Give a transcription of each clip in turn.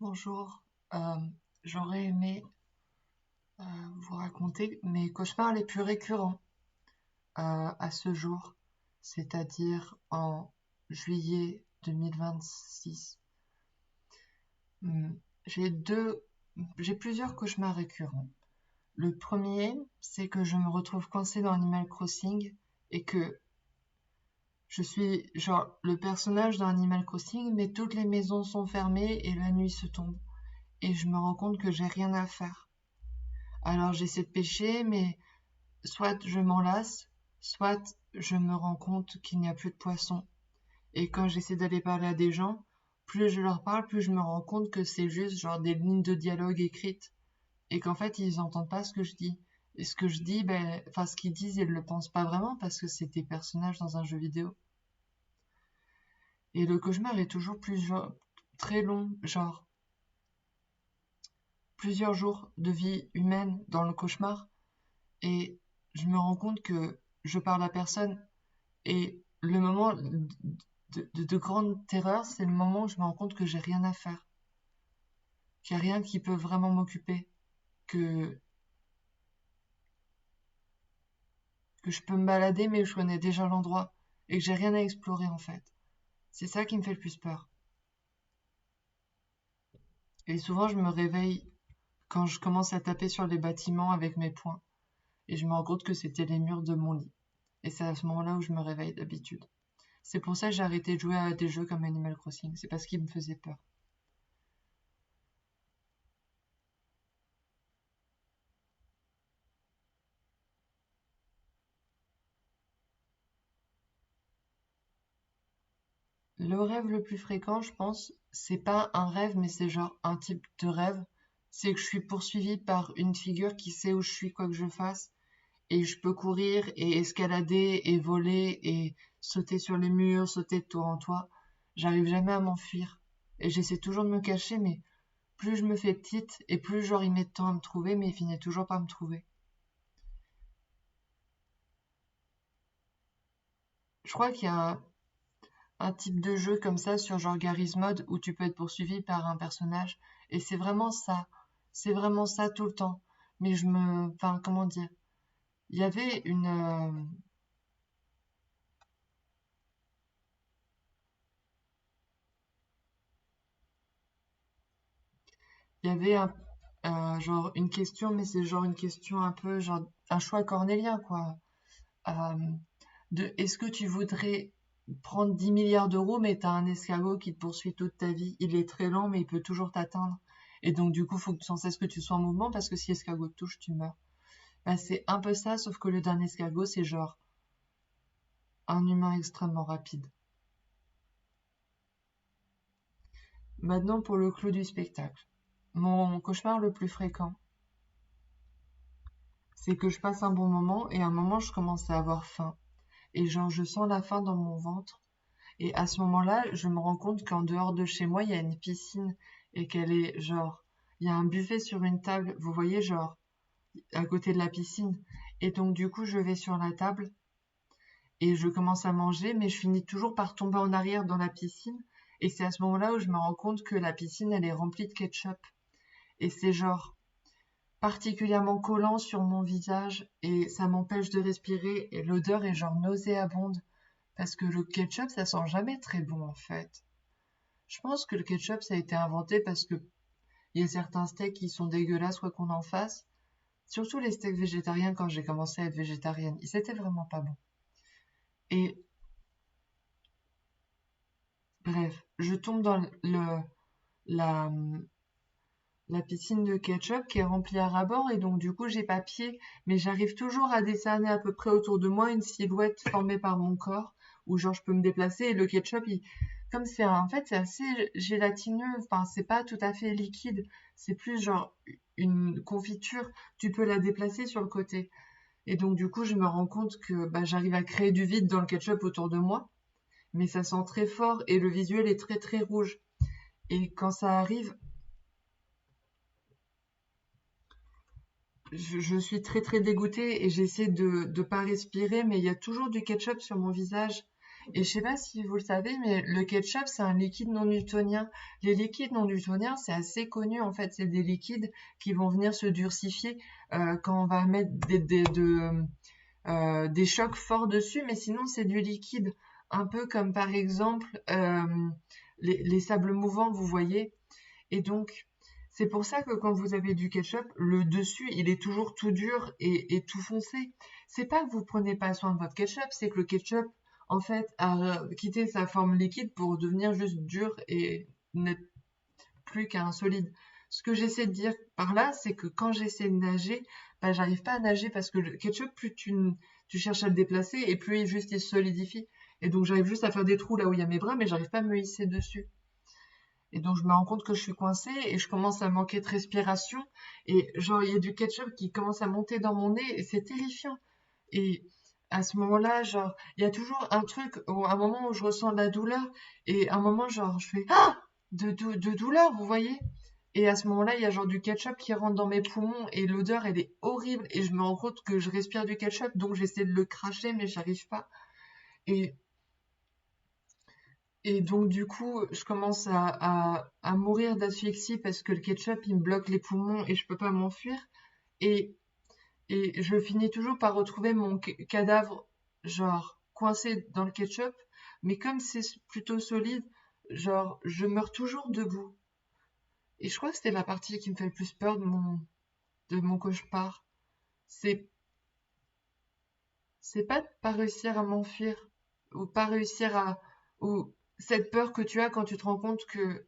Bonjour, euh, j'aurais aimé euh, vous raconter mes cauchemars les plus récurrents à ce jour, c'est-à-dire en juillet 2026. Hmm, J'ai deux, j'ai plusieurs cauchemars récurrents. Le premier, c'est que je me retrouve coincée dans Animal Crossing et que je suis genre le personnage d'un Animal Crossing, mais toutes les maisons sont fermées et la nuit se tombe. Et je me rends compte que j'ai rien à faire. Alors j'essaie de pêcher, mais soit je m'en lasse, soit je me rends compte qu'il n'y a plus de poissons. Et quand j'essaie d'aller parler à des gens, plus je leur parle, plus je me rends compte que c'est juste genre des lignes de dialogue écrites. Et qu'en fait, ils n'entendent pas ce que je dis. Et ce que je dis, enfin, ce qu'ils disent, ils le pensent pas vraiment parce que c'est des personnages dans un jeu vidéo. Et le cauchemar est toujours très long, genre plusieurs jours de vie humaine dans le cauchemar. Et je me rends compte que je parle à personne. Et le moment de grande terreur, c'est le moment où je me rends compte que j'ai rien à faire, qu'il n'y a rien qui peut vraiment m'occuper, que, que je peux me balader mais je connais déjà l'endroit et que j'ai rien à explorer en fait. C'est ça qui me fait le plus peur. Et souvent, je me réveille quand je commence à taper sur les bâtiments avec mes poings et je me rends compte que c'était les murs de mon lit. Et c'est à ce moment-là où je me réveille d'habitude. C'est pour ça que j'ai arrêté de jouer à des jeux comme Animal Crossing. C'est parce qu'ils me faisaient peur. Le rêve le plus fréquent, je pense, c'est pas un rêve, mais c'est genre un type de rêve. C'est que je suis poursuivie par une figure qui sait où je suis, quoi que je fasse, et je peux courir et escalader et voler et sauter sur les murs, sauter de toit en toit. J'arrive jamais à m'enfuir. Et j'essaie toujours de me cacher, mais plus je me fais petite et plus genre il met de temps à me trouver, mais il finit toujours par me trouver. Je crois qu'il y a un type de jeu comme ça sur genre Garry's Mod où tu peux être poursuivi par un personnage et c'est vraiment ça tout le temps. Mais enfin comment dire, il y avait il y avait genre une question, mais c'est genre une question un peu genre un choix cornélien quoi. Euh, de est-ce que tu voudrais prendre 10 milliards d'euros mais t'as un escargot qui te poursuit toute ta vie, il est très lent mais il peut toujours t'atteindre. Et donc du coup, faut que sans cesse que tu sois en mouvement parce que si l'escargot te touche, tu meurs. Bah, c'est un peu ça, sauf que le dernier escargot, c'est genre un humain extrêmement rapide. Maintenant, pour le clou du spectacle. Mon cauchemar le plus fréquent, c'est que je passe un bon moment et à un moment, je commence à avoir faim. Et genre, je sens la faim dans mon ventre. Et à ce moment-là, je me rends compte qu'en dehors de chez moi, il y a une piscine et qu'elle est genre, il y a un buffet sur une table, vous voyez, genre, à côté de la piscine. Et donc, du coup, je vais sur la table et je commence à manger, mais je finis toujours par tomber en arrière dans la piscine. Et c'est à ce moment-là où je me rends compte que la piscine, elle est remplie de ketchup. Et c'est genre particulièrement collant sur mon visage et ça m'empêche de respirer et l'odeur est genre nauséabonde parce que le ketchup, ça sent jamais très bon en fait. Je pense que le ketchup, ça a été inventé parce que il y a certains steaks qui sont dégueulasses quoi qu'on en fasse. Surtout les steaks végétariens quand j'ai commencé à être végétarienne. Ils étaient vraiment pas bons. Et bref, je tombe dans la, la piscine de ketchup qui est remplie à ras-bord et donc du coup j'ai pas pied, mais j'arrive toujours à décerner à peu près autour de moi une silhouette formée par mon corps où genre je peux me déplacer et le ketchup, comme en fait c'est assez gélatineux, enfin c'est pas tout à fait liquide, c'est plus genre une confiture, tu peux la déplacer sur le côté. Et donc du coup je me rends compte que bah, j'arrive à créer du vide dans le ketchup autour de moi, mais ça sent très fort et le visuel est très très rouge. Et quand ça arrive, je suis très très dégoûtée et j'essaie de pas respirer, mais il y a toujours du ketchup sur mon visage. Et je sais pas si vous le savez, mais le ketchup, c'est un liquide non newtonien. Les liquides non newtoniens, c'est assez connu en fait. C'est des liquides qui vont venir se durcifier quand on va mettre des chocs forts dessus, mais sinon c'est du liquide. Un peu comme par exemple les sables mouvants, vous voyez. Et donc, c'est pour ça que quand vous avez du ketchup, le dessus, il est toujours tout dur et tout foncé. C'est pas que vous prenez pas soin de votre ketchup, c'est que le ketchup, en fait, a quitté sa forme liquide pour devenir juste dur et n'être plus qu'un solide. Ce que j'essaie de dire par là, c'est que quand j'essaie de nager, bah, j'arrive pas à nager parce que le ketchup, plus tu cherches à le déplacer et plus juste il se solidifie. Et donc j'arrive juste à faire des trous là où il y a mes bras, mais j'arrive pas à me hisser dessus. Et donc, je me rends compte que je suis coincée et je commence à manquer de respiration. Et genre, il y a du ketchup qui commence à monter dans mon nez et c'est terrifiant. Et à ce moment-là, genre, il y a toujours un truc, un moment où je ressens de la douleur et un moment, genre, je fais ah de douleur, vous voyez? Et à ce moment-là, il y a genre du ketchup qui rentre dans mes poumons et l'odeur, elle est horrible. Et je me rends compte que je respire du ketchup, donc j'essaie de le cracher, mais j'arrive pas. Et Et donc, du coup, je commence à mourir d'asphyxie parce que le ketchup, il me bloque les poumons et je peux pas m'enfuir. Et, et je finis toujours par retrouver mon cadavre, genre, coincé dans le ketchup. Mais comme c'est plutôt solide, genre, je meurs toujours debout. Et je crois que c'était la partie qui me fait le plus peur de mon cauchemar. C'est, c'est pas de pas réussir à m'enfuir ou pas réussir ou cette peur que tu as quand tu te rends compte que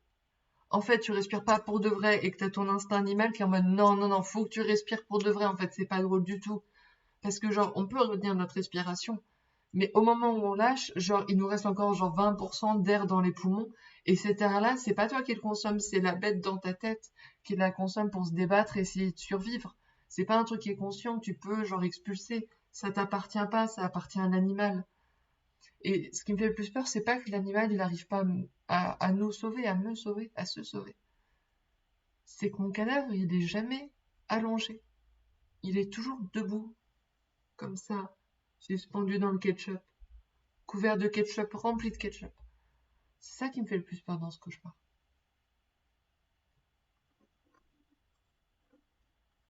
en fait, tu respires pas pour de vrai et que t'as ton instinct animal qui est en mode non, non, non, faut que tu respires pour de vrai. En fait, c'est pas drôle du tout. Parce que, genre, on peut retenir notre respiration, mais au moment où on lâche, genre, il nous reste encore, genre, 20% d'air dans les poumons. Et cet air-là, c'est pas toi qui le consomme, c'est la bête dans ta tête qui la consomme pour se débattre et essayer de survivre. C'est pas un truc qui est conscient, tu peux, genre, expulser. Ça t'appartient pas, ça appartient à l'animal. Et ce qui me fait le plus peur, c'est pas que l'animal, il arrive pas à nous sauver, à me sauver, à se sauver. C'est que mon cadavre, il est jamais allongé. Il est toujours debout, comme ça, suspendu dans le ketchup, couvert de ketchup, rempli de ketchup. C'est ça qui me fait le plus peur dans ce cauchemar.